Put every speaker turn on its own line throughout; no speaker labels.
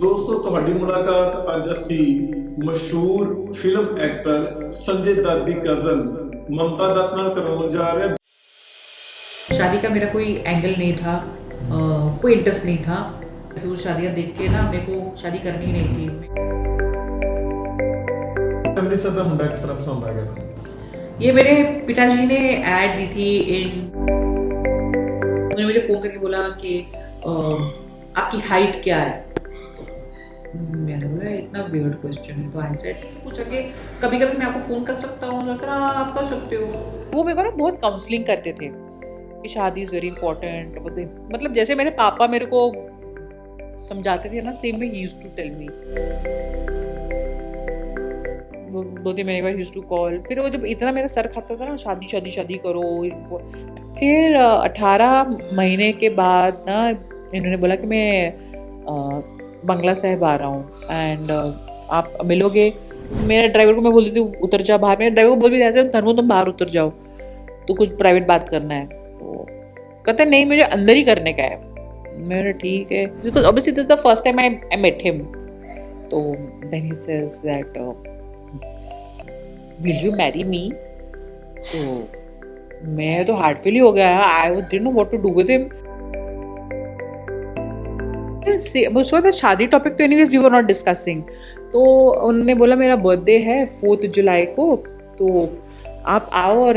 ਦੋਸਤੋ ਤੁਹਾਡੀ ਮੁਲਾਕਾਤ ਅੱਜ ਅਸੀਂ ਮਸ਼ਹੂਰ ਫਿਲਮ ਐਕਟਰ ਸੰਜੇ ਦੱਤ ਦੀ ਕਜ਼ਨ ममता दत्त ਨਾਲ ਕਰਵਾਉਣ ਜਾ ਰਹੇ ਹਾਂ।
शादी का मेरा कोई एंगल नहीं था, कोई इंटरेस्ट नहीं था। फिर शादियाँ देख के ना मेरे को शादी करनी ही नहीं थी।
ਅੰਮ੍ਰਿਤਸਰ ਦਾ ਮੁੰਡਾ ਕਿਸ ਤਰ੍ਹਾਂ ਪਸੰਦ ਆ ਗਿਆ ਤੁਹਾਨੂੰ?
ये मेरे पिताजी ने ऐड दी थी उन्होंने मुझे फ़ोन करके बोला कि आपकी हाइट क्या है। मैंने बोला इतना वियर्ड क्वेश्चन है, तो आई सेड पूछा कि कभी कभी मैं आपको फ़ोन कर सकता हूँ। आप कर सकते हो। वो मेरे को ना बहुत काउंसलिंग करते थे कि शादी इज़ वेरी इंपॉर्टेंट। मतलब जैसे मेरे पापा मेरे को समझाते थे ना, सेम वे ही यूज्ड टू टेल मी। 2-3 महीने बाद यूज्ड टू कॉल। फिर वो जब इतना मेरा सर खाता था ना, शादी शादी शादी करो। फिर 18 महीने के बाद ना इन्होंने बोला कि मैं बंगला साहिब आ रहा हूँ एंड आप मिलोगे। मेरे ड्राइवर को मैं बोलती थी उतर जा बाहर। मेरे ड्राइवर को बोल भी दिया था तुम बाहर उतर जाओ, तो कुछ प्राइवेट बात करना है। तो कहते नहीं, मुझे अंदर ही करने का है। मेरा ठीक है, because obviously this the first time I met him. तो then he says that will you marry me. तो मैं तो हार्टफुल ही हो गया। I didn't know what to do with him. उस वक्त शादी टॉपिक तो anyways we were not discussing. तो उन्होंने बोला मेरा बर्थडे है 4 जुलाई को, तो आप आओ और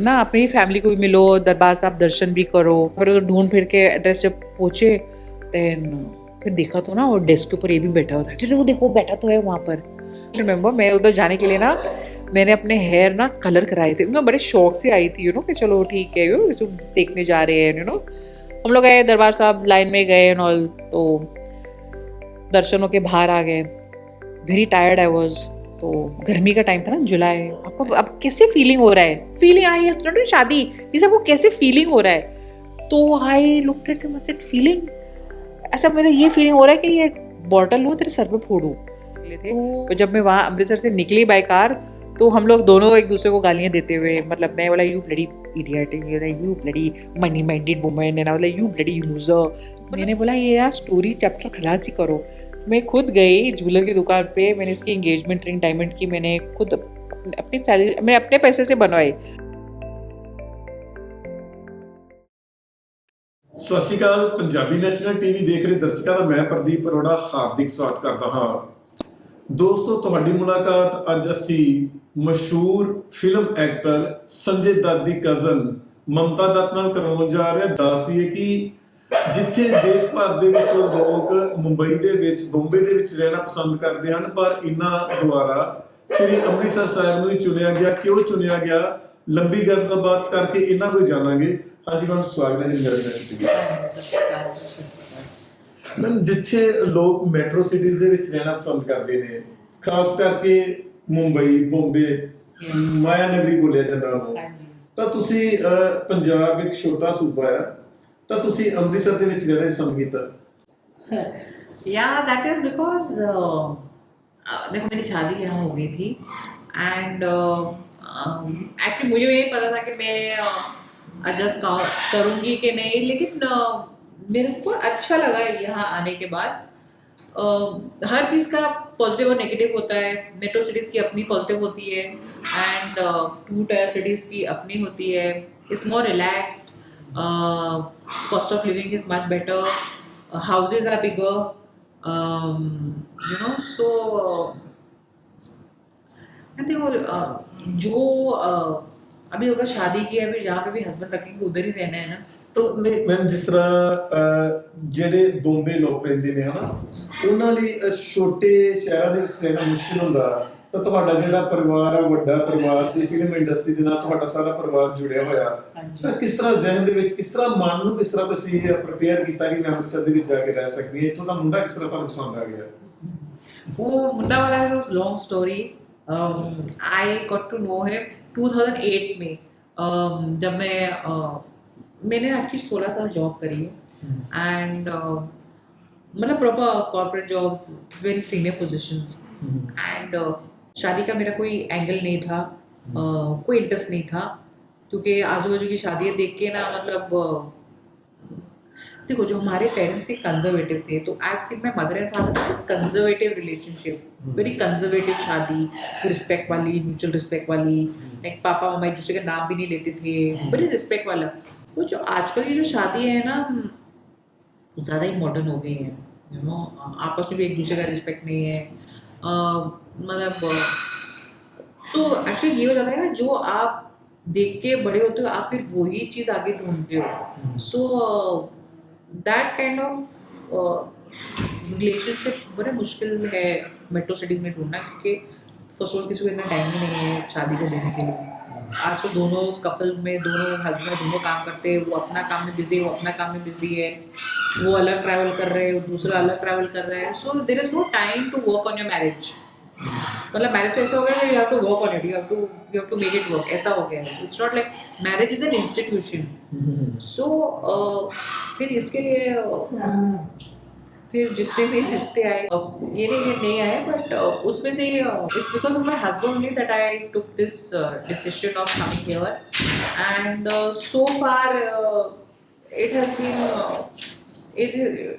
ना अपनी फैमिली को भी मिलो, दरबार साहब दर्शन भी करो। फिर तो ढूंढ फिर के एड्रेस जब पहुँचे देन फिर देखा तो ना वो डेस्क के ऊपर ये भी बैठा हुआ था। चलो वो देखो बैठा तो है वहाँ पर। रिमेम्बर मैं उधर जाने के लिए ना मैंने अपने हेयर ना कलर कराए थे। बड़े शौक से आई थी कि चलो ठीक है देखने जा रहे हैं। हम लोग गए दरबार साहब, लाइन में गए एंड ऑल। तो दर्शनों के बाहर आ गए। Very tired I was. तो गर्मी का टाइम था ना, जुलाई। आपको अब कैसे फीलिंग हो रहा है? फीलिंग आई है शादी, ये सब वो कैसे फीलिंग हो रहा है? तो I looked at him, said feeling, ऐसा मेरा ये फीलिंग हो रहा है कि ये बॉटल लो तेरे सर पे फोड़ू। तो जब मैं वहाँ अमृतसर से निकली बाय कार, तो हम लोग दोनों एक दूसरे को गालियाँ देते हुए, मतलब मैं बोला you bloody idiot, you bloody money minded woman, and I बोला यू ब्लडी लूजर। मैंने बोला ये यार स्टोरी चैप्टर खलास ही करो। मैं खुद गई ज्वेलर की दुकान पे, मैंने इसकी एंगेजमेंट रिंग डायमंड की मैंने खुद अपनी सैलरी, मैंने अपने पैसे से बनवाई।
ਸਤਿ ਸ਼੍ਰੀ ਅਕਾਲ। ਪੰਜਾਬੀ ਨੈਸ਼ਨਲ ਟੀਵੀ ਦੇਖ ਰਹੇ ਦਰਸ਼ਕਾਂ ਦਾ ਮੈਂ ਪ੍ਰਦੀਪ ਅਰੋੜਾ ਹਾਰਦਿਕ ਸਵਾਗਤ ਕਰਦਾ ਹਾਂ। ਦੋਸਤੋ ਤੁਹਾਡੀ ਮੁਲਾਕਾਤ ਅੱਜ ਅਸੀਂ ਮਸ਼ਹੂਰ ਫਿਲਮ ਐਕਟਰ ਸੰਜੇ ਦੱਤ ਦੀ ਕਜ਼ਨ ਮਮਤਾ ਦੱਤ ਨਾਲ ਕਰਵਾਉਣ ਜਾ ਰਹੇ ਹਾਂ। ਦੱਸ ਦਈਏ ਕਿ ਜਿੱਥੇ ਦੇਸ਼ ਭਰ ਦੇ ਵਿੱਚੋਂ ਲੋਕ ਮੁੰਬਈ ਦੇ ਵਿੱਚ, ਬੰਬੇ ਦੇ ਵਿੱਚ ਰਹਿਣਾ ਪਸੰਦ ਕਰਦੇ ਹਨ, ਪਰ ਇਹਨਾਂ ਦੁਆਰਾ ਸ੍ਰੀ ਅੰਮ੍ਰਿਤਸਰ ਸਾਹਿਬ ਨੂੰ ਹੀ ਚੁਣਿਆ ਗਿਆ। ਕਿਉਂ ਚੁਣਿਆ ਗਿਆ, ਲੰਬੀ ਗੱਲਬਾਤ ਕਰਕੇ ਇਹਨਾਂ ਕੋਈ ਜਾਣਾਂਗੇ। ਹਾਂਜੀ ਮੈਮ, ਸਵਾਗਤ ਹੈ ਜੀ ਮੇਰੇ ਨਾਲ। ਮੈਮ, ਜਿੱਥੇ ਲੋਕ ਮੈਟਰੋ ਸਿਟੀਜ਼ ਦੇ ਵਿੱਚ ਰਹਿਣਾ ਪਸੰਦ ਕਰਦੇ ਨੇ, ਖਾਸ ਕਰਕੇ ਮੁੰਬਈ, ਬੰਬੇ, ਮਾਇਆ ਨਗਰੀ ਬੋਲਿਆ ਜਾਂਦਾ ਉਹਨੂੰ, ਤਾਂ ਤੁਸੀਂ ਪੰਜਾਬ ਇੱਕ ਛੋਟਾ ਸੂਬਾ ਹੈ, ਤਾਂ ਤੁਸੀਂ ਅੰਮ੍ਰਿਤਸਰ ਦੇ ਵਿੱਚ ਰਹਿਣਾ ਪਸੰਦ ਕੀਤਾ?
Yeah, that is because देखो मेरी शादी यहाँ हो गई थी एंड एक्चुअली मुझे ये पता था कि मैं एडजस्ट करूँगी कि नहीं, लेकिन मेरे को अच्छा लगा यहाँ आने के बाद। हर चीज़ का पॉजिटिव और नेगेटिव होता है। मेट्रो सिटीज़ की अपनी पॉजिटिव होती है एंड 2 टायर सिटीज़ की अपनी होती है। It's more relaxed, cost of living is much better, houses are bigger, so देखो जो अभी होगा शादी की, अभी जहाँ पे भी हस्बैंड रखेंगे उधर ही रहना है ना।
तो नहीं मैम, जिस तरह ਜਿਹੜੇ ਬੰਬੇ ਲੋਕ ਰਹਿੰਦੇ ਨੇ ਹਨਾ, ਉਹਨਾਂ ਲਈ ਛੋਟੇ ਸ਼ਹਿਰਾਂ ਦੇ ਵਿੱਚ ਰਹਿਣਾ ਮੁਸ਼ਕਿਲ ਹੁੰਦਾ, ਤਾਂ ਤੁਹਾਡਾ ਜਿਹੜਾ ਪਰਿਵਾਰ ਆ ਵੱਡਾ ਪਰਿਵਾਰ ਸੀ, ਫਿਲਮ ਇੰਡਸਟਰੀ ਦੇ ਨਾਲ ਤੁਹਾਡਾ ਸਾਰਾ ਪਰਿਵਾਰ ਜੁੜਿਆ ਹੋਇਆ, ਤਾਂ ਕਿਸ ਤਰ੍ਹਾਂ ਜ਼ਿਹਨ ਦੇ ਵਿੱਚ, ਕਿਸ ਤਰ੍ਹਾਂ ਮਨ ਨੂੰ ਕਿਸ ਤਰ੍ਹਾਂ ਤੁਸੀਂ ਪ੍ਰਿਪੇਅਰ ਕੀਤਾ ਕਿ ਮੈਂ ਅੰਮ੍ਰਿਤਸਰ ਦੇ ਵਿੱਚ ਜਾ ਕੇ ਰਹਿ ਸਕਦੀ ਹਾਂ? ਇੱਥੋਂ ਦਾ ਮੁੰਡਾ ਕਿਸ ਤਰ੍ਹਾਂ ਤੁਹਾਨੂੰ ਪਸੰਦ ਆ ਗਿਆ?
वो मुंडा वाला was long story. I got to know him 2008 में, जब मैंने एक्चुअली 16 साल जॉब करी है एंड मतलब proper corporate jobs, very senior positions and शादी का मेरा कोई एंगल नहीं था, कोई इंटरेस्ट नहीं था, क्योंकि आजू बाजू की शादियाँ देख के ना, मतलब देखो जो हमारे पेरेंट्स थे कंजर्वेटिव थे, तो I have seen my mother and father conservative relationship, very conservative शादी, रिस्पेक्ट वाली, म्यूचुअल रिस्पेक्ट वाली, लाइक पापा मम्मा एक दूसरे का नाम भी नहीं लेते थे, बड़ी रिस्पेक्ट वाला। तो जो आजकल की जो शादी है ना, ज़्यादा ही मॉडर्न हो गई हैं, यू नो, आपस में भी एक दूसरे का रिस्पेक्ट नहीं है। मतलब तो एक्चुअली ये हो जाता है ना, जो आप देख के बड़े होते हो आप फिर वही चीज़ आगे ढूंढते हो। So that kind of relationship बड़ा मुश्किल है मेट्रो सिटीज में ढूंढना, क्योंकि फर्स्ट ऑल किसी को इतना टाइम ही नहीं है शादी को देने के लिए। आजकल दोनों कपल में, दोनों हस्बैंड दोनों काम करते हैं, वो अपना काम में बिजी है, वो अपना काम में बिजी है, वो अलग ट्रैवल कर रहे हैं, दूसरा अलग ट्रैवल कर रहा है। So there is no time to work on your marriage. मतलब मैरिज तो ऐसा हो गया है, you have to work on it, you have to make it work, ऐसा हो गया है। It's not like marriage is an institution. So फिर इसके लिए फिर जितने भी रिश्ते आए, ये नहीं ये नहीं आए, बट उसमें से it's because of my husband only that I took this decision of coming here. And so far it has been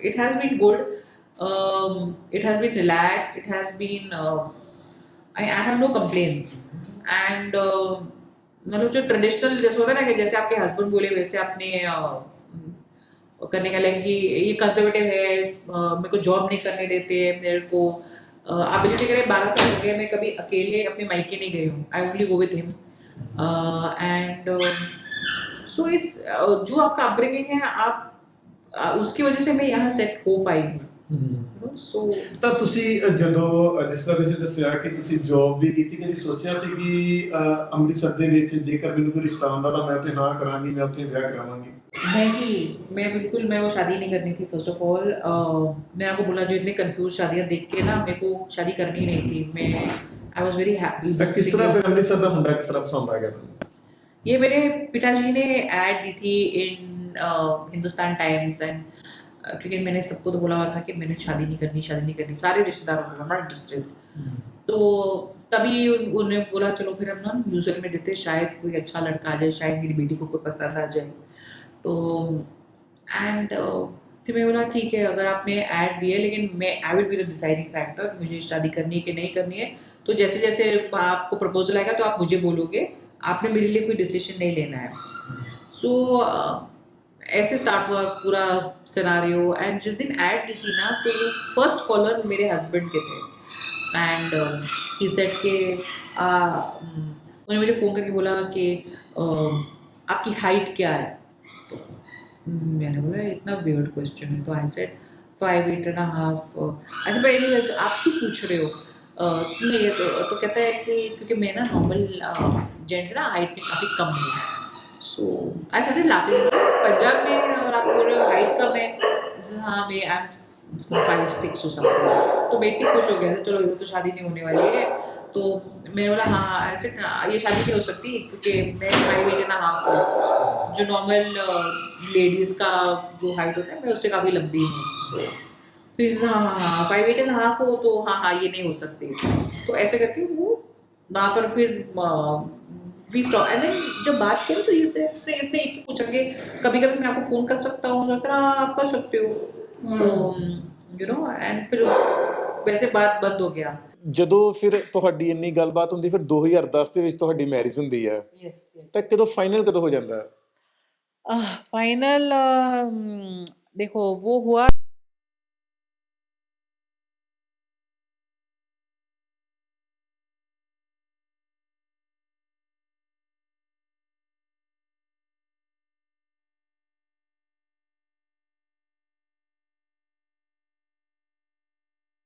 it has been good. It has been relaxed. It has been I have no complaints. And मतलब जो traditional जैसे होता है ना, कि जैसे आपके husband बोले वैसे आपने करने का, लाइक कि ये कंजर्वेटिव है, मेरे को जॉब नहीं करने देते, मेरे को आप बिलीव नहीं करें, 12 साल हो गए मैं कभी अकेले अपने मायके नहीं गई हूँ, I only go with him. And so इस जो आपका अपब्रिंगिंग है, आप उसकी वजह से मैं यहाँ सेट हो पाई हूँ। सो
ਤਾਂ ਤੁਸੀਂ ਜਦੋਂ ਜਿਸ ਤਰ੍ਹਾਂ ਤੁਸੀਂ ਦੱਸਿਆ ਕਿ ਤੁਸੀਂ ਜੌਬ ਵੀ ਕੀਤੀ, ਕਦੀ ਸੋਚਿਆ ਸੀ ਕਿ ਅੰਮ੍ਰਿਤਸਰ ਦੇ ਵਿੱਚ ਜੇਕਰ ਮੈਨੂੰ ਕੋਈ ਰਿਸ਼ਤਾ ਆਉਂਦਾ ਤਾਂ ਮੈਂ ਉੱਥੇ ਹਾਂ ਕਰਾਂਗੀ, ਮੈਂ ਉੱਥੇ ਵਿਆਹ ਕਰਾਵਾਂਗੀ?
नहीं, मैं बिल्कुल मैं वो शादी नहीं करनी थी। फर्स्ट ऑफ ऑल मैंने आपको बोला, जो इतने कंफ्यूज शादियाँ देख के ना, मेरे को शादी करनी ही नहीं थी। मैं आई वॉज वेरी हैप्पी
ਤਾਂ ਕਿਸ ਤਰ੍ਹਾਂ ਫਿਰ ਅੰਮ੍ਰਿਤਸਰ ਦਾ ਮੁੰਡਾ ਕਿਸ ਤਰ੍ਹਾਂ ਪਸੰਦ ਆ ਗਿਆ ਤੁਹਾਨੂੰ?
ये मेरे पिताजी ने ऐड दी थी इन हिंदुस्तान टाइम्स। एंड क्योंकि मैंने सबको तो बोला हुआ था कि मैंने शादी नहीं करनी, शादी नहीं करनी, सारे रिश्तेदारों को, नॉट इंटरेस्टेड। तो तभी उन्होंने बोला चलो फिर हम ना म्यूजिक में देते, शायद कोई अच्छा लड़का आ जाए, शायद मेरी बेटी को कोई पसंद आ जाए। तो एंड फिर मैं बोला ठीक है, अगर आपने ऐड दिया, लेकिन मैं I will be the deciding factor, मुझे शादी करनी है कि नहीं करनी है। तो जैसे जैसे आपको प्रपोजल आएगा तो आप मुझे बोलोगे, आपने मेरे लिए कोई डिसीजन नहीं लेना है। सो ऐसे स्टार्ट हुआ पूरा सिनारियो। एंड जिस दिन ऐड दी थी ना, तो फर्स्ट कॉलर मेरे हस्बैंड के थे। एंड ही सेड के उन्होंने मुझे फ़ोन करके बोला कि आपकी हाइट क्या है? तो मैंने बोला इतना वियर्ड क्वेश्चन है। तो आई सेड 5'8.5". अच्छा बट एनीवेज आप क्यों पूछ रहे हो? नहीं ये तो कहता है कि क्योंकि मैं ना नॉर्मल जेंट्स ना हाइट में काफ़ी कम हूँ। सो आई स्टार्टेड लाफिंग। पंजाब में और आप बोल रहे हो हाइट कम है? हाँ मैं आई एम 5'6" or something। तो मैं इतनी खुश हो गया था, चलो इधर तो शादी नहीं होने वाली है। तो मैंने बोला हाँ ऐसे ये शादी नहीं हो सकती, क्योंकि मैं 5'8.5" हूँ, जो नॉर्मल लेडीज़ का जो हाइट होता है मैं उससे काफ़ी लंबी हूँ। सो फिर हाँ हाँ हाँ 5'8.5" हो तो हाँ हाँ ये नहीं हो सकती। तो ऐसे करके वो वहाँ पर फिर वी स्टॉप। एंड देन जब बात करें तो इसने एक ही पूछा कि कभी कभी मैं आपको फ़ोन कर सकता हूँ? तो फिर हाँ आप कर सकते हो। सो यू नो, एंड फिर वैसे बात बंद हो गया।
ਜਦੋਂ ਫਿਰ ਤੁਹਾਡੀ ਇੰਨੀ ਗੱਲਬਾਤ ਹੁੰਦੀ, ਫਿਰ 2010 ਦੇ ਵਿੱਚ ਤੁਹਾਡੀ ਮੈਰਿਜ ਹੁੰਦੀ ਹੈ,
यस यस।
ਤਾਂ ਕਦੋਂ ਫਾਈਨਲ ਕਦੋਂ ਹੋ ਜਾਂਦਾ ਹੈ?
फाइनल देखो वो हुआ,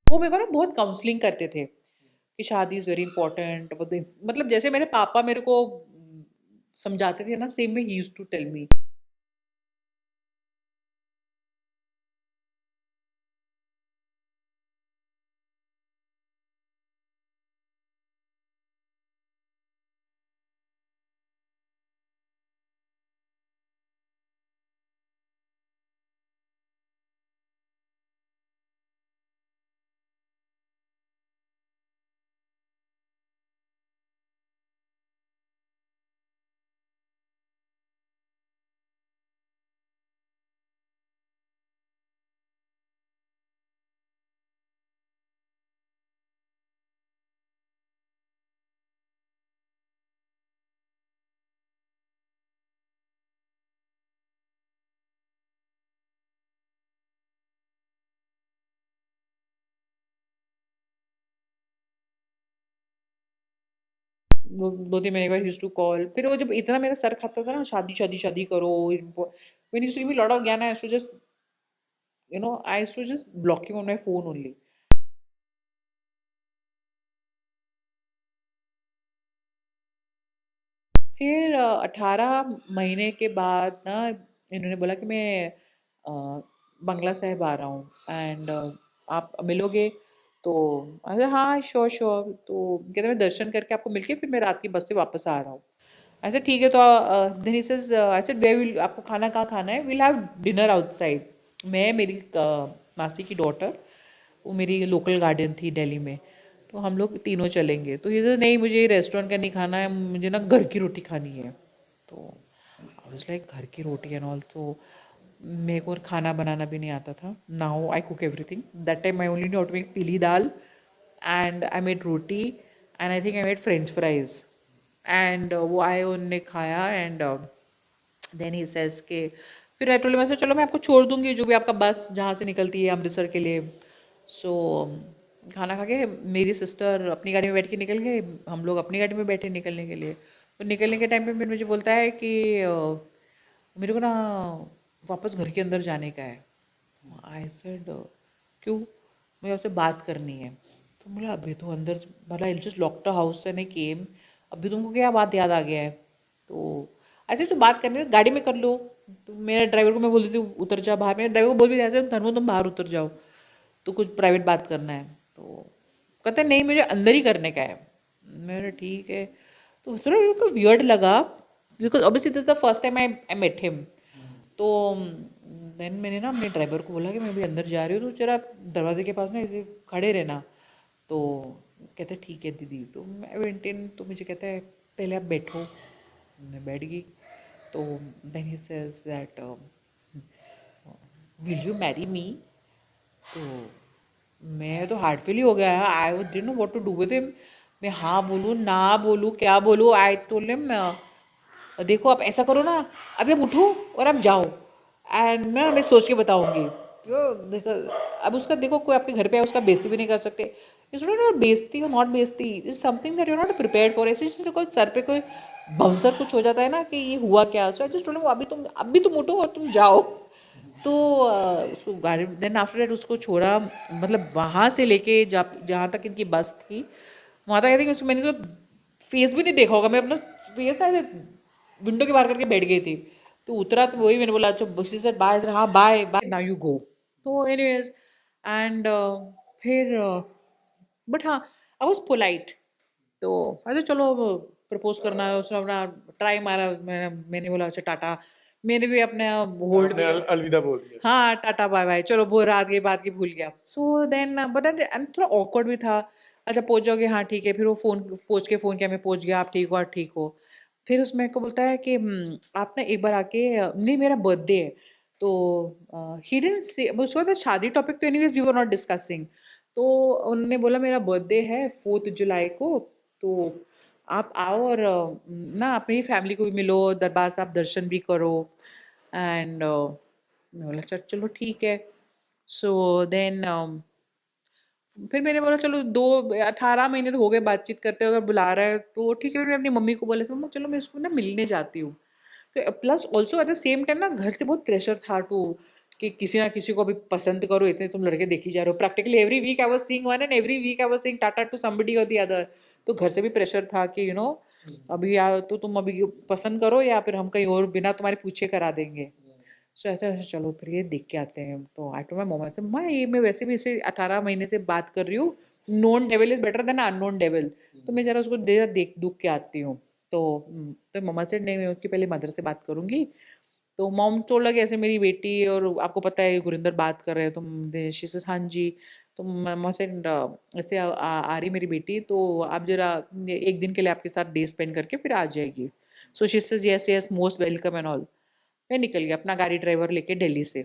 वो मेरे को ना बहुत काउंसलिंग करते थे कि शादी इज़ वेरी इंपॉर्टेंट। मतलब जैसे मेरे पापा मेरे को समझाते थे ना, सेम वे ही यूज्ड टू टेल मी। दो तीन महीने के बाद यूज टू कॉल, फिर वो जब इतना मेरा सर खाता था ना, शादी शादी शादी करो, when used to give me a lot of ज्ञान, I used to just, I used to just block him on my phone only. फिर 18 महीने के बाद ना इन्होंने बोला कि मैं बंगला साहिब आ रहा हूँ एंड आप मिलोगे। तो अरे हाँ, श्योर श्योर। तो कहते मैं दर्शन करके आपको मिलके फिर मैं रात की बस से वापस आ रहा हूँ। ऐसे ठीक है। तो then he says, I said where will, आपको खाना कहाँ खाना है? Will have dinner outside. मैं, मेरी मासी की डॉटर, वो मेरी लोकल गार्डन थी दिल्ली में, तो हम लोग तीनों चलेंगे। तो ये नहीं, मुझे रेस्टोरेंट का नहीं खाना है, मुझे ना घर की रोटी खानी है। तो आई वाज लाइक घर की रोटी एंड ऑल। तो मेरे को खाना बनाना भी नहीं आता था। Now I cook everything. That time I only knew how to make पीली dal and I made roti and I think I made french fries and वो आए, उनने खाया एंड देन ही सेज के फिर आई टोल्ड हिम, चलो मैं आपको छोड़ दूंगी जो भी आपका बस जहाँ से निकलती है अमृतसर के लिए। सो खाना खा के मेरी सिस्टर अपनी गाड़ी में बैठ के निकल गए, हम लोग अपनी गाड़ी में बैठे निकलने के लिए। तो निकलने के टाइम पे फिर मुझे बोलता है कि मेरे को ना वापस घर के अंदर जाने का है। आई सेड क्यों? मुझे आपसे बात करनी है। तो बोला अभी तो अंदर, मतलब I just lock the house and I came, अभी तुमको क्या बात याद आ गया है? तो ऐसे तो बात करनी है गाड़ी में कर लो। तो मेरे ड्राइवर को मैं बोल देती हूँ उतर जा बाहर, मेरे ड्राइवर को बोल भी ऐसे, धर्मो तुम बाहर उतर जाओ, तो कुछ प्राइवेट बात करना है। तो कहते नहीं, मुझे अंदर ही करने का है। मेरा ठीक है। तो थोड़ा मेरे को वियर्ड लगा, because obviously this the first time I met him. तो देन मैंने ना अपने ड्राइवर को बोला कि मैं भी अंदर जा रही हूँ, तो जरा दरवाजे के पास ना ऐसे खड़े रहना। तो कहते ठीक है दीदी। तो मैं वेंट इन, तो मुझे कहता है पहले आप बैठो। मैं बैठ गई। तो then he says that will you marry me? तो मैं तो हार्ट फेल ही हो गया। I didn't know what to do with him. मैं हाँ बोलूँ ना बोलूँ क्या बोलूँ? आई टोल्ड हिम देखो आप ऐसा करो ना, अभी आप उठो और आप जाओ एंड मैं सोच के बताऊंगी। तो देखो, अब उसका देखो, कोई आपके घर पे है, उसका बेइज्जती भी नहीं कर सकते। इट्स नॉट बेइज्जती और नॉट बेइज्जती, is something that you are not prepared for. ऐसे जैसे कोई सर पे कोई बाउंसर कुछ हो जाता है ना कि ये हुआ क्या। सो आई जस्ट टोल्ड हिम अभी तुम उठो और तुम जाओ। तो उसको गाड़ी, देन आफ्टर दैट उसको छोड़ा, मतलब वहाँ से लेके जहाँ तक इनकी बस थी वहाँ तक। आई थिंक उसको मैंने तो फेस भी नहीं देखा होगा। मैं अपना फेस ना विंडो के बाहर करके बैठ गई थी। तो उतरा तो वही मैंने बोला अच्छा, शी सेड बाय। हाँ bye bye, now you go. तो एनीवेज एंड फिर बट हाँ, आई वॉज पोलाइट। तो अच्छा चलो, प्रपोज करना है, उसने अपना ट्राई मारा। मैंने बोला अच्छा टाटा। मैंने भी अपने होल्ड
आपने
में,
अलविदा बोल दिया।
हाँ टाटा बाय बाय, चलो वो रात की बात की भूल गया। सो देन बट एंड थोड़ा ऑकवर्ड भी था। अच्छा पहुंच जाओगे, हाँ ठीक है। फिर वो फोन पहुंच के फोन किया, मैं पहुंच गया, आप ठीक हो? आप ठीक हो? फिर उसमें को बोलता है कि आप ना एक बार आके नहीं, मेरा बर्थडे है। तो ही डिडंट से, उसके बाद शादी टॉपिक तो anyways we were not discussing. तो उन्होंने बोला मेरा बर्थडे है 4 जुलाई को, तो आप आओ और ना अपनी फैमिली को भी मिलो, दरबार साहब दर्शन भी करो एंड मैं बोला चल चलो ठीक है। सो देन फिर मैंने बोला चलो, 18 महीने तो हो गए बातचीत करते, अगर बुला रहा है तो ठीक है। मैंने अपनी मम्मी को बोला मम्मा चलो मैं इसको ना मिलने जाती हूँ। तो plus also at the same time ना घर से बहुत प्रेशर था टू कि किसी ना किसी को अभी पसंद करो, इतने तुम लड़के देखी जा रहे हो। Practically every week I was seeing one and every week I was seeing tata to somebody और द अदर। तो घर से भी प्रेशर था कि अभी या तो तुम अभी पसंद करो या फिर हम कहीं और बिना तुम्हारे पूछे करा देंगे। सो ऐसा ऐसा चलो फिर ये देख के आते हैं। तो आई टोल्ड माय मम्मा से माँ ये मैं वैसे भी इसे 18 महीने से बात कर रही हूँ, known devil is better than unknown devil, तो मैं जरा उसको देर देख दुख के आती हूँ। तो मम्मा से नहीं, मैं उसकी पहले मदर से बात करूंगी। तो मॉम तो लगे ऐसे मेरी बेटी और आपको पता है गुरिंदर बात कर रहे हैं, तो शी सेड हाँ जी। तो मम्मा से ऐसे आ रही मेरी बेटी, तो आप जरा एक दिन के लिए आपके साथ डे स्पेंड करके फिर आ जाएगी। So she says yes yes most welcome and all. मैं निकल गया अपना गाड़ी ड्राइवर लेके दिल्ली से।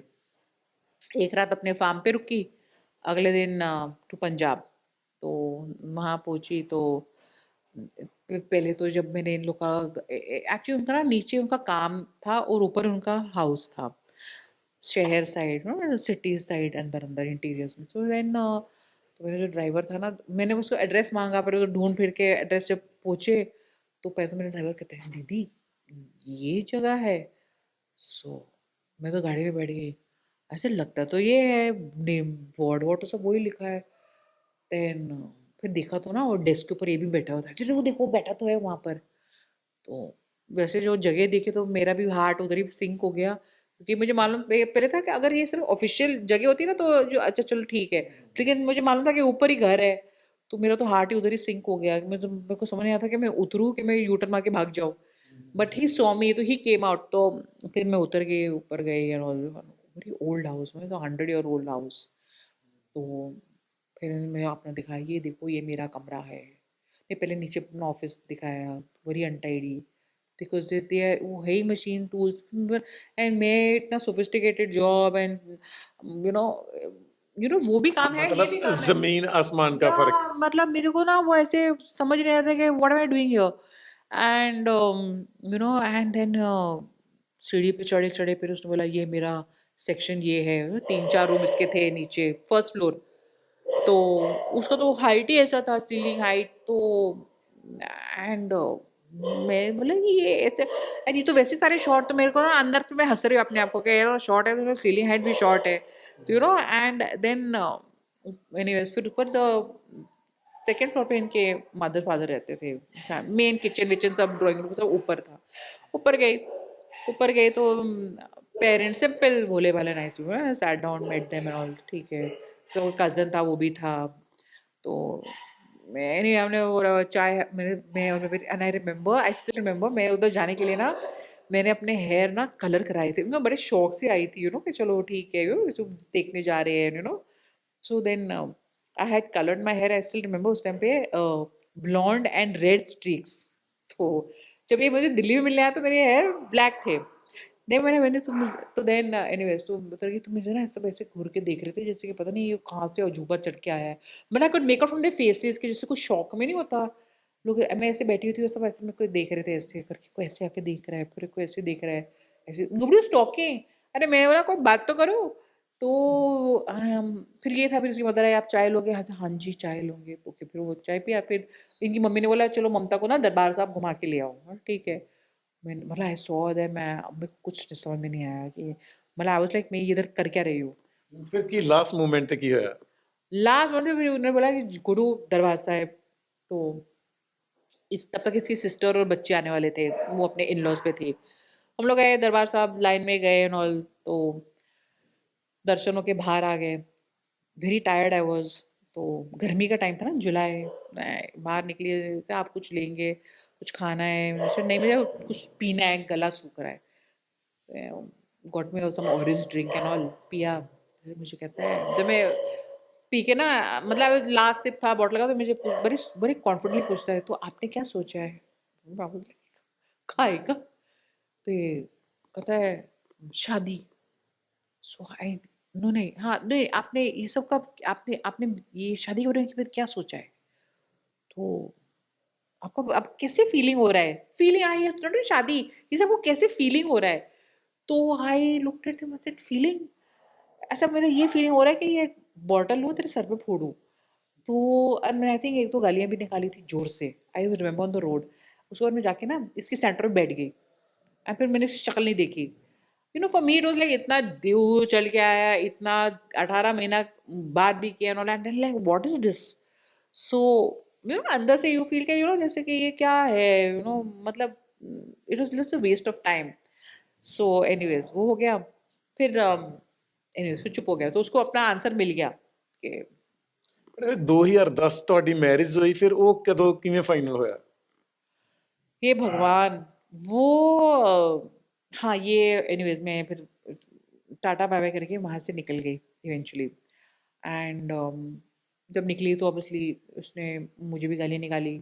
एक रात अपने फार्म पे रुकी, अगले दिन टू पंजाब। तो वहाँ पहुंची तो पहले तो जब मैंने इन लोग का, एक्चुअली उनका ना नीचे उनका काम था और ऊपर उनका हाउस था, शहर साइड ना, सिटी साइड, अंदर अंदर इंटीरियर्स में। सो देन तो मेरा जो ड्राइवर था ना, मैंने उसको एड्रेस मांगा, पर तो ढूंढ फिर के एड्रेस जब पहुँचे तो पहले तो मेरे ड्राइवर कहते हैं दीदी ये जगह है। सो मैं तो गाड़ी में बैठ गई, ऐसे लगता तो ये है, नेम बोर्ड वोर्ड तो सब वही लिखा है। देन फिर देखा तो ना, और डेस्क के ऊपर ये भी बैठा हुआ था, चलो वो देखो बैठा तो है वहां पर। तो वैसे जो जगह देखी तो मेरा भी हार्ट उधर ही सिंक हो गया, क्योंकि मुझे मालूम पहले था कि अगर ये सिर्फ ऑफिशियल जगह होती ना तो जो अच्छा चलो ठीक है, लेकिन मुझे मालूम था कि ऊपर ही घर है। तो मेरा तो हार्ट ही उधर ही सिंक हो गया, मेरे को समझ नहीं आता कि मैं उतरूँ कि मैं यूटर्न मार के भाग जाऊँ। बट ही सॉ मी, तो ही केम आउट, तो फिर मैं उतर गई, ऊपर गई and all. Very old house, मतलब तो 100 ईयर ओल्ड हाउस। तो फिर मैं अपना दिखाया, ये देखो ये मेरा कमरा है। नहीं, पहले नीचे अपना ऑफिस दिखाया, वेरी अनटाइडी, बिकॉज दे वो है ही मशीन टूल्स। एंड मैं इतना sophisticated job and you know वो भी काम है, ये
मतलब
भी काम है।
जमीन आसमान का
या
फर्क।
मतलब मेरे को ना वो ऐसे समझ नहीं आता कि what am I doing here. And and then सीढ़ी पे चढ़े चढ़े फिर उसने बोला ये मेरा सेक्शन ये है, 3-4 रूम इसके थे नीचे, फर्स्ट फ्लोर। तो उसका तो हाइट ही ऐसा था, सीलिंग हाइट तो। एंड मैं बोला ये ऐसे, एंड ये तो वैसे सारे शॉर्ट, तो मेरे को ना अंदर से मैं हंस रही हूँ अपने आप को कि यार शॉर्ट है तो सीलिंग हाइट भी शॉर्ट है, तो एंड देन एनीवेज फिर ऊपर द सेकेंड फ्लोर पे इनके मदर फादर रहते थे, मेन किचन विचन सब, ड्राइंग रूम सब ऊपर था। ऊपर गई, ऊपर गए तो पेरेंट्स सिंपल भोले भाले nice, sat down met them and all, ठीक है। सो कजन था वो भी था। तो मैंने हमने वो चाय मैंने मैं and I remember, I still remember, मैं उधर जाने के लिए ना मैंने अपने हेयर ना कलर कराए थे, बड़े शौक से आई थी कि चलो ठीक है इसको देखने जा रहे हैं So then I had colored my hair. I still remember उस टाइम पे blonde and red streaks. तो जब ये मुझे दिल्ली में मिलने आया तो मेरे हेयर ब्लैक थे। नहीं मैंने मैंने तुम तो देन एनीवेज तो बता रही तुम मुझे ना सब ऐसे घूर के देख रहे थे जैसे कि पता नहीं ये कहाँ से अजूबा चढ़ के आया है। But I could make out from their faces कि जैसे कुछ शौक में नहीं होता लोग। मैं ऐसे बैठी हुई थी, वो सब ऐसे मेरे को देख रहे थे, ऐसे करके कोई ऐसे आके देख रहा है, फिर कोई ऐसे देख रहा है, ऐसे नोबडी वाज टॉकिंग। अरे मैं बोला कोई बात तो करो। तो फिर ये था, फिर उसकी मदर आई आप चाय लोगे, हाँ हाँ जी चाय लूंगे, ओके फिर वो चाय पिया। फिर इनकी मम्मी ने बोला चलो ममता को ना दरबार साहब घुमा के ले आओ, हाँ, ठीक है। मैंने मतलब आई सॉ दैट, मैं अब मेरे को कुछ समझ में नहीं आया कि मतलब आई वाज लाइक मैं इधर कर क्या रही हूँ।
फिर की लास्ट मोमेंट ते की होया?
लास्ट वन में फिर उन्होंने बोला कि गुरु दरबार साहब। तो इस तब तक इसकी सिस्टर और बच्चे आने वाले थे, वो अपने इन लॉज पे थी। हम लोग गए दरबार साहब, लाइन में गए एंड ऑल। तो दर्शनों के बाहर आ गए, वेरी टायर्ड आई वॉज। तो गर्मी का टाइम था ना, जुलाई। मैं बाहर निकली, आप कुछ लेंगे, कुछ खाना है? मैंने कहा, नहीं मुझे कुछ पीना है, गला सूख रहा है। Got me some orange drink and all, पिया। फिर मुझे कहता है, जब मैं पी के ना, मतलब लास्ट सिप था बॉटल का, तो मुझे बड़ी बड़ी कॉन्फिडेंटली पूछता है तो आपने क्या सोचा है? बाबू खाएगा? तो ये कहता है शादी। सो आई, नो नहीं, हाँ नहीं, आपने ये सब का, आपने आपने ये शादी होने के बाद क्या सोचा है? तो आपको अब कैसे फीलिंग हो रहा है? फीलिंग आई है नॉट शादी, ये सब को कैसे फीलिंग हो रहा है? तो I looked at him, said feeling, ऐसा मेरा ये फीलिंग हो रहा है कि ये बॉटल लूं तेरे सर पे फोड़ूं। तो मैंने आई थिंक एक दो गालियां भी निकाली थी जोर से, I remember on the road. उसके बाद मैं जाके ना इसके सेंटर में बैठ गई, एंड फिर मैंने इसकी शक्ल नहीं देखी। For me it was like इतना दूर चल के आया, इतना 18 महीना बाद भी किया, and like what is this. So अंदर से यू फील के जैसे कि ये क्या है, मतलब it was just a waste of time. So anyways वो हो गया। फिर एनीवेज फिर चुप हो गया, तो उसको अपना आंसर मिल गया कि
2010 ਤੁਹਾਡੀ ਮੈਰਿਜ ਹੋਈ, ਫਿਰ ਉਹ ਕਦੋਂ ਕਿਵੇਂ ਫਾਈਨਲ ਹੋਇਆ?
हे भगवान, वो हाँ ये एनीवेज मैं फिर टाटा बाय बाय करके वहाँ से निकल गई इवेंचुअली। एंड जब निकली तो ऑब्वियसली उसने मुझे भी गाली निकाली।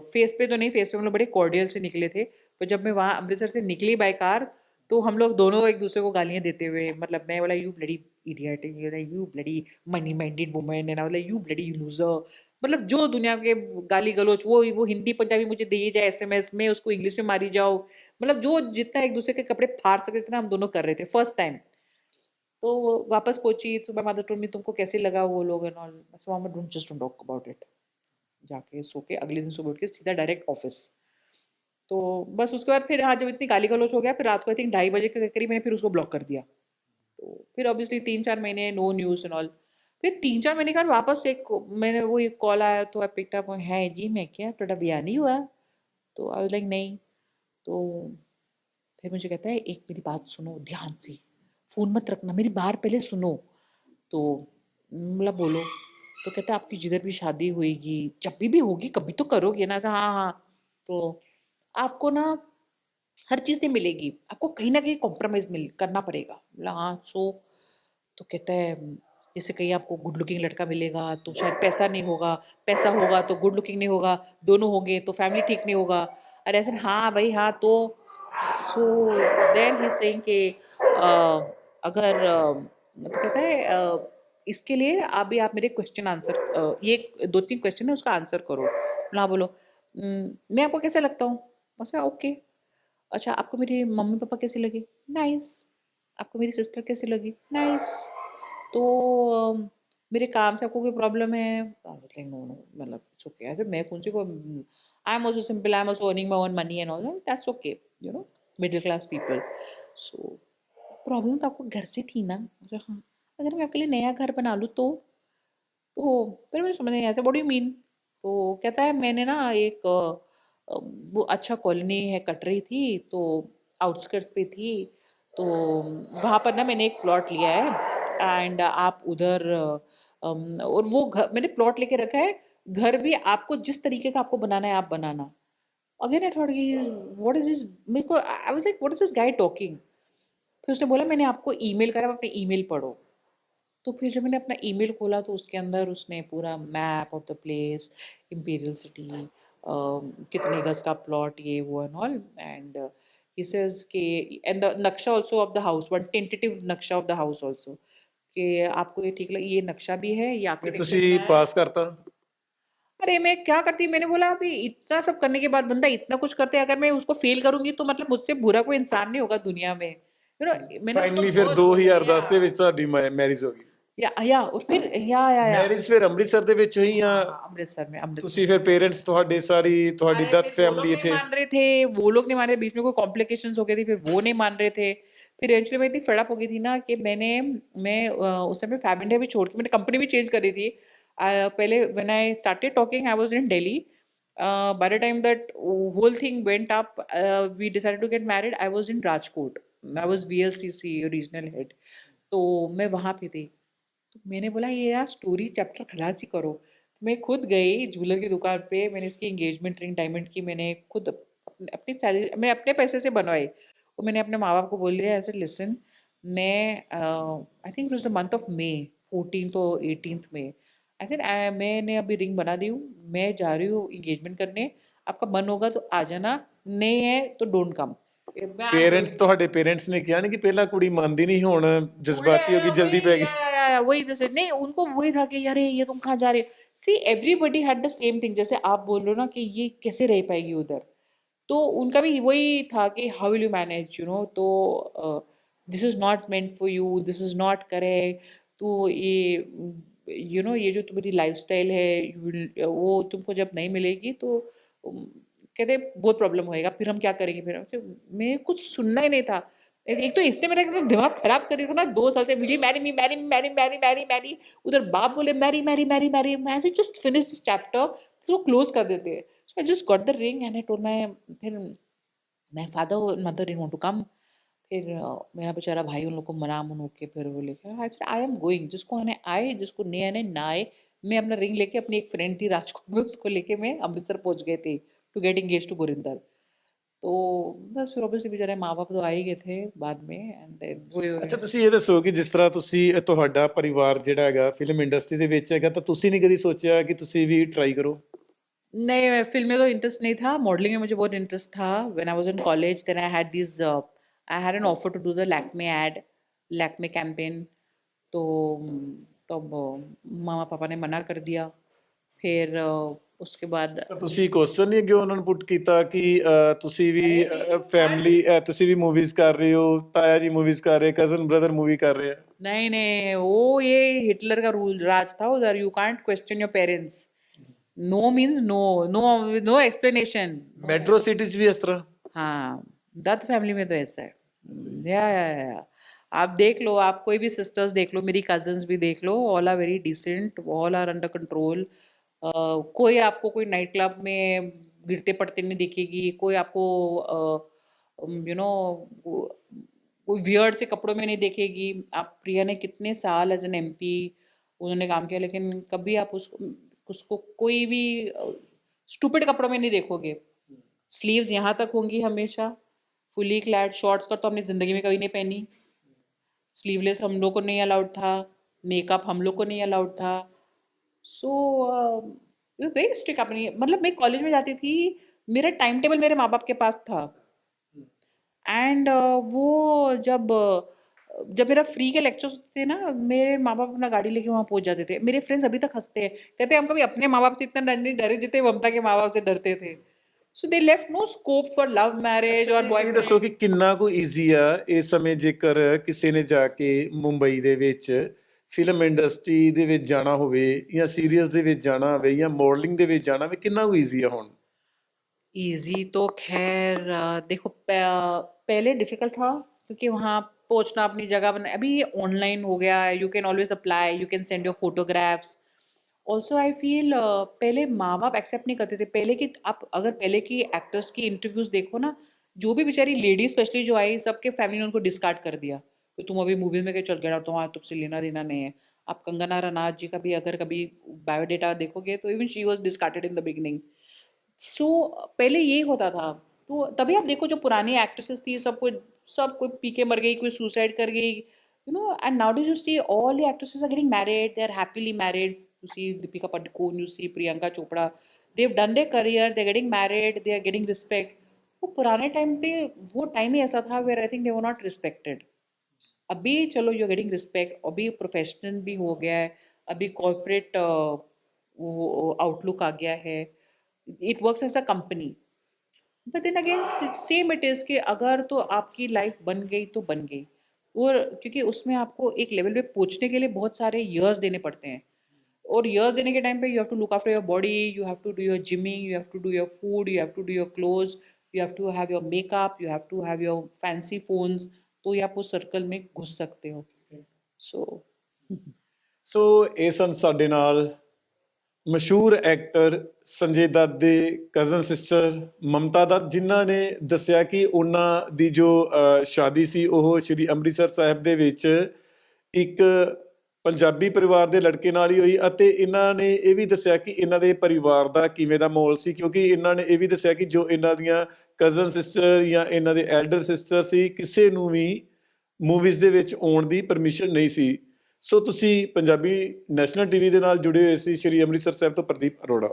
फेस पे तो नहीं, फेस पे हम लोग बड़े कॉर्डियल से निकले थे, पर जब मैं वहाँ अमृतसर से निकली बाय कार, तो हम लोग दोनों एक दूसरे को गालियाँ देते हुए, मतलब मैं बोला you bloody idiot, you bloody money minded woman, and I बोला यू ब्लडी लूजर। मतलब जो दुनिया के गाली गलौज, वो हिंदी पंजाबी मुझे दी जाए एसएमएस में, उसको इंग्लिश में मारी जाओ, मतलब जो जितना एक दूसरे के कपड़े फाड़ सकते थे ना, हम दोनों कर रहे थे फर्स्ट टाइम। तो वापस पहुंची तो माय मदर टोल्ड मी तुमको कैसे लगा वो लोग and all. Mamma don't just don't talk about it. जाके सो के अगले दिन सुबह उठ के सीधा डायरेक्ट ऑफिस। तो बस उसके बाद फिर हाँ, जब इतनी गाली गलौच हो गया, फिर रात को आई थिंक 2:30 बजे के करीब मैंने फिर उसको ब्लॉक कर दिया। तो फिर ऑब्वियसली 3-4 महीने नो न्यूज़ एंड ऑल। फिर 3-4 महीने के बाद वापस एक मैंने वो एक कॉल आया, तो आई पिक्ड अप, है जी, मैं क्या थोड़ा ब्याह नहीं हुआ? तो आई वाज लाइक नहीं। तो फिर मुझे कहता है, एक मेरी बात सुनो ध्यान से, फोन मत रखना, मेरी बात पहले सुनो। तो बोला बोलो। तो कहता है, आपकी जिधर भी शादी होएगी, जब भी होगी, कभी तो करोगे ना? हाँ हाँ। तो आपको ना हर चीज़ नहीं मिलेगी, आपको कहीं ना कहीं कॉम्प्रोमाइज़ मिल करना पड़ेगा। बोला हाँ, सो तो कहता है, जैसे कहीं आपको गुड लुकिंग लड़का मिलेगा तो शायद पैसा नहीं होगा, पैसा होगा तो गुड लुकिंग नहीं होगा, दोनों होंगे तो फैमिली ठीक नहीं होगा। अरे ऐसे, हाँ भाई हाँ। तो सो देन ही सेइंग कि अगर तो कहता है इसके लिए अभी आप मेरे क्वेश्चन आंसर, ये 2-3 क्वेश्चन है, उसका आंसर करो। ना बोलो, मैं आपको कैसे लगता हूँ? बस ओके। अच्छा, आपको मेरे मम्मी पापा कैसे लगे? नाइस। आपको मेरी सिस्टर कैसी लगी? नाइस। तो मेरे काम से आपको कोई प्रॉब्लम है? लाइक नो नो, मतलब इट्स ओके। ऐसे मैं कौन सी को, I am also simple, I am also earning my own money and all that's okay, middle class people. So problem तो आपको घर से थी ना? अरे हाँ। अगर मैं आपके लिए नया घर बना लूँ तो फिर मुझे समझ नहीं आया, व्हाट डू यू मीन? तो कहता है, मैंने ना एक वो अच्छा कॉलोनी है कट रही थी, तो आउटस्कर्ट्स पे थी, तो वहाँ पर ना मैंने एक प्लॉट लिया है, एंड आप उधर और वो घर मैंने प्लॉट लेके रखा है। घर भी आपको जिस तरीके का आपको बनाना है आप बनाना। Again I thought what is this, मेरे को I was like what is this guy talking. फिर उसने बोला, मैंने आपको ईमेल करा, आप अपने ईमेल पढ़ो। तो फिर जब मैंने अपना ईमेल खोला, तो उसके अंदर उसने पूरा map of the place, imperial city, कितने गज का प्लॉट, ये वो and all, and he says कि एंड द नक्शा also of the house, one tentative नक्शा ऑफ द हाउस आल्सो, कि आपको ये ठीक लगे, ये नक्शा भी है, ये
ਫਿਰ
आर्किटेक्चर
ਤੁਸੀਂ
बनाया है।
ਪਾਸ करता?
अरे मैं क्या करती, मैंने बोला अभी इतना सब करने के बाद बंदा इतना कुछ करते, अगर मैं उसको फेल करूंगी तो मतलब मुझसे बुरा कोई इंसान नहीं होगा दुनिया में, मैंने उसको
ਫਾਈਨਲੀ ਫਿਰ
बहुत या
2010 ਦੇ ਵਿੱਚ ਤੁਹਾਡੀ ਮੈਰਿਜ ਹੋ ਗਈ?
या और फिर या
ਮੈਰਿਜ ਫਿਰ ਅੰਮ੍ਰਿਤਸਰ ਦੇ ਵਿੱਚ ਹੋਈ ਜਾਂ
हाँ हाँ, अमृतसर में, अमृतसर।
ਤੁਸੀਂ ਫਿਰ ਪੇਰੈਂट्स ਤੁਹਾਡੇ ਸਾਰੀ ਤੁਹਾਡੀ
अरे
ਡੈਥ
फिर वो लोग
फैमिली
नहीं
ਇੱਥੇ?
मान रहे थे, वो लोग नहीं मान रहे, बीच में कोई कॉम्प्लिकेशंस हो गई थी, फिर वो नहीं मान रहे थे। फिर एक्चुअली मैं इतनी फेड हो गई थी ना कि मैं उस टाइम पे फैब इंडिया भी छोड़ के मैंने कंपनी भी चेंज करी थी। पहले when I started talking I was in Delhi. By the time that whole thing went up, we decided to get married, I was in Rajkot. I was VLCC regional head, तो मैं वहाँ पे थी। तो मैंने बोला, ये यार स्टोरी चैप्टर खलास ही करो। तो मैं खुद गई ज्वेलर की दुकान पे, मैंने इसकी एंगेजमेंट रिंग डायमंड की मैंने खुद अपनी सैलरी, मैं अपने पैसे से बनवाई। और मैंने अपने माँ बाप को बोल दिया, ऐसे लिसन, मैं I think it the month of May, 14 तो 18 में, ऐसे मैंने अभी रिंग बना दी हूँ, मैं जा रही हूँ एंगेजमेंट करने, आपका मन होगा तो आ जाना, नहीं है तो डोंट कम। मैं आई एम
ਪੇਰੈਂਟਸ
गोइंग।
ਤੁਹਾਡੇ ਪੇਰੈਂट्स ਨੇ ਕਿਹਾ ਨਹੀਂ ਕਿ ਪਹਿਲਾਂ ਕੁੜੀ ਮੰਨਦੀ नहीं ਹੁਣ
बोले
जज्बाती होगी जल्दी
वही
पै गई?
या वही जैसे नहीं, उनको वही था कि यार ये तुम कहाँ जा रहे हो। See everybody had the same thing, जैसे आप बोल रहे हो ना कि ये कैसे रह पाएगी उधर, तो उनका भी वही था कि हाउ विल यू मैनेज, तो this is not meant for you, this is not correct. तो ये जो तुम्हारी लाइफस्टाइल है, वो तुमको जब नहीं मिलेगी तो कहते बहुत प्रॉब्लम होएगा, फिर हम क्या करेंगे, फिर हमसे मैं कुछ सुनना ही नहीं था। एक तो इसने मेरा एकदम दिमाग खराब कर दिया था ना, 2 साल से will marry me marry marry marry marry marry, उधर बाप बोले मैरी मैरी मैरी मैरी, मैं जस्ट फिनिश दिस चैप्टर, इसको क्लोज कर देते हैं। So I just got the ring and I told my, फिर my father mother in want to come. फिर मेरा बेचारा भाई उन लोग को मना मनो के फिर वो लेके आई एम गोइंग, जिसको आने आए, जिसको नहीं आने ना आए। मैं अपना रिंग लेके, अपनी एक फ्रेंड थी राजकोट में, उसको लेके मैं अमृतसर पहुंच गए थे to get engage to Gurinder. तो बस फिर ऑब्वियसली बेचारे माँ बाप तो आ ही गए थे बाद में, एंड देन वो
ਅੱਛਾ, ਤੁਸੀਂ ਇਹ ਦੱਸੋ ਕਿ ਜਿਸ ਤਰ੍ਹਾਂ ਤੁਸੀਂ ਤੁਹਾਡਾ ਪਰਿਵਾਰ ਜਿਹੜਾ ਹੈਗਾ ਫਿਲਮ ਇੰਡਸਟਰੀ ਦੇ ਵਿੱਚ ਹੈਗਾ, ਤਾਂ ਤੁਸੀਂ ਨਹੀਂ कभी सोचा कि ਤੁਸੀਂ भी ट्राई करो?
नहीं, फिल्म में तो इंटरेस्ट नहीं था, मॉडलिंग में मुझे बहुत इंटरेस्ट था। When I was in college then I had an offer to do the Lakme ad, Lakme campaign. तो तब मामा पापा ने मना कर दिया। फिर उसके बाद
ਤਾਂ ਤੁਸੀਂ ਕੁਐਸਚਨ ਨਹੀਂ ਅੱਗੇ ਉਹਨਾਂ ਨੂੰ ਪੁੱਟ ਕੀਤਾ ਕਿ ਤੁਸੀਂ ਵੀ
अरे नहीं what?
ਫੈਮਿਲੀ, ਤੁਸੀਂ ਵੀ ਮੂਵੀਜ਼ ਕਰ ਰਹੇ ਹੋ, ਤਾਇਆ ਜੀ ਮੂਵੀਜ਼ ਕਰ ਰਹੇ, ਕਜ਼ਨ ਬ੍ਰਦਰ मूवी कर रहे हैं?
नहीं नहीं, वो ये हिटलर का रूल राज था उधर, you can't question your parents. No means no, no, no explanation.
Metro city 'ਚ ਵੀ ਇਸ ਤਰ੍ਹਾਂ?
हाँ, दत्त फैमिली में तो ऐसा है। या आप देख लो, आप कोई भी सिस्टर्स देख लो, मेरी कजन्स भी देख लो, all are very decent, all are under control. कोई आपको कोई नाइट क्लब में गिरते पड़ते नहीं दिखेगी, कोई आपको यू नो कोई वियर्ड से कपड़ों में नहीं देखेगी। आप प्रिया ने कितने साल एज एन एमपी उन्होंने काम किया, लेकिन कभी आप उसको उसको कोई भी स्टूपिड कपड़ों में नहीं देखोगे। स्लीव्स यहाँ तक होंगी हमेशा, फुली क्लैड। शॉर्ट्स का तो हमने ज़िंदगी में कभी नहीं पहनी। स्लीवलेस हम लोग को नहीं अलाउड था, मेकअप हम लोग को नहीं अलाउड था। सो वेरी स्ट्रिक्ट अपनी, मतलब मैं कॉलेज में जाती थी, मेरा टाइम टेबल मेरे माँ बाप के पास था। एंड वो जब जब मेरा फ्री के लेक्चर्स होते थे ना, मेरे माँ बाप अपना गाड़ी लेके वहाँ पहुँच जाते थे। मेरे फ्रेंड्स अभी तक हंसते हैं, कहते हैं हम कभी अपने माँ बाप से इतना नहीं डरे जितने ममता के माँ बाप से डरते थे। So they left no scope for love marriage और
ਇਹ ਦੱਸੋ ਕਿ ਕਿੰਨਾ ਕੁ ਈਜ਼ੀ ਆ ਇਸ ਸਮੇਂ ਜੇਕਰ ਕਿਸੇ ਨੇ ਜਾ ਕੇ ਮੁੰਬਈ ਦੇ ਵਿੱਚ ਫਿਲਮ ਇੰਡਸਟਰੀ ਦੇ ਵਿੱਚ ਜਾਣਾ ਹੋਵੇ ਜਾਂ ਸੀਰੀਅਲਸ ਦੇ ਵਿੱਚ ਜਾਣਾ ਹੋਵੇ ਜਾਂ ਮਾਡਲਿੰਗ ਦੇ ਵਿੱਚ ਜਾਣਾ ਹੋਵੇ, ਕਿੰਨਾ ਕੁ ਈਜ਼ੀ ਆ ਹੁਣ?
इजी तो खैर देखो पहले डिफिकल्ट था, क्योंकि वहाँ पहुँचना, अपनी जगह बना। अभी ये ऑनलाइन हो गया है, you can always apply, you can send your photographs. Also I feel पहले माँ बाप एक्सेप्ट नहीं करते थे। पहले की आप अगर पहले की एक्टर्स की इंटरव्यूज देखो ना, जो भी बेचारी लेडी स्पेशली जो आई, सबके फैमिली ने उनको डिस्कार्ड कर दिया कि तुम अभी मूवीज में क्या चल गया, तुम्हारा तुमसे लेना देना नहीं है। आप कंगना रनावत जी का भी अगर कभी बायोडेटा देखोगे तो even she was discarded in the beginning. So पहले ये होता था। तो तभी आप देखो, जो पुरानी एक्ट्रेसेस थी, सब कोई पी के मर गई, कोई सुसाइड कर गई, and now do you see all the actresses are getting married, they are happily married. You see Deepika Padukone, you see Priyanka Chopra, they have done their career, they are getting married, they are getting respect. वो पुराने time पे वो time ही ऐसा था where I think they were not respected. अभी चलो you getting respect, अभी प्रोफेशनल भी हो गया है, अभी कॉर्पोरेट वो आउटलुक आ गया है, it works as a company. But then again same it is कि अगर तो आपकी लाइफ बन गई तो बन गई। और क्योंकि उसमें आपको एक लेवल पे पहुंचने के लिए बहुत सारे ईयर्स देने पड़ते हैं, और ईयर्स देने के टाइम पे you have to look after your body, you have to do your gyming, you have to do your food, you have to do your clothes, you have to have your makeup, you have to have your fancy phones, तो ही आप उस circle में घुस सकते हो। सो
ਸੋ ਇਹ ਸਨ ਸਾਡੇ ਨਾਲ ਮਸ਼ਹੂਰ ਐਕਟਰ ਸੰਜੇ ਦੱਤ ਦੇ ਕਜ਼ਨ ਸਿਸਟਰ ਮਮਤਾ ਦੱਤ, ਜਿਨ੍ਹਾਂ ਨੇ ਦੱਸਿਆ ਕਿ ਉਹਨਾਂ ਦੀ ਜੋ ਸ਼ਾਦੀ ਸੀ ਉਹ ਸ਼੍ਰੀ ਅੰਮ੍ਰਿਤਸਰ ਸਾਹਿਬ ਦੇ ਵਿੱਚ ਇੱਕ ਪੰਜਾਬੀ ਪਰਿਵਾਰ ਦੇ ਲੜਕੇ ਨਾਲ ਹੀ ਹੋਈ। ਅਤੇ ਇਹਨਾਂ ਨੇ ਇਹ ਵੀ ਦੱਸਿਆ ਕਿ ਇਹਨਾਂ ਦੇ ਪਰਿਵਾਰ ਦਾ ਕਿਵੇਂ ਦਾ ਮਾਹੌਲ ਸੀ, ਕਿਉਂਕਿ ਇਹਨਾਂ ਨੇ ਇਹ ਵੀ ਦੱਸਿਆ ਕਿ ਜੋ ਇਹਨਾਂ ਦੀਆਂ ਕਜ਼ਨ ਸਿਸਟਰ ਜਾਂ ਇਹਨਾਂ ਦੇ ਐਲਡਰ ਸਿਸਟਰ ਸੀ, ਕਿਸੇ ਨੂੰ ਵੀ ਮੂਵੀਜ਼ ਦੇ ਵਿੱਚ ਆਉਣ ਦੀ ਪਰਮਿਸ਼ਨ ਨਹੀਂ ਸੀ। ਸੋ ਤੁਸੀਂ ਪੰਜਾਬੀ ਨੈਸ਼ਨਲ ਟੀਵੀ ਦੇ ਨਾਲ ਜੁੜੇ ਹੋਏ ਸੀ। ਸ਼੍ਰੀ ਅੰਮ੍ਰਿਤਸਰ ਸਾਹਿਬ ਤੋਂ ਪ੍ਰਦੀਪ ਅਰੋੜਾ।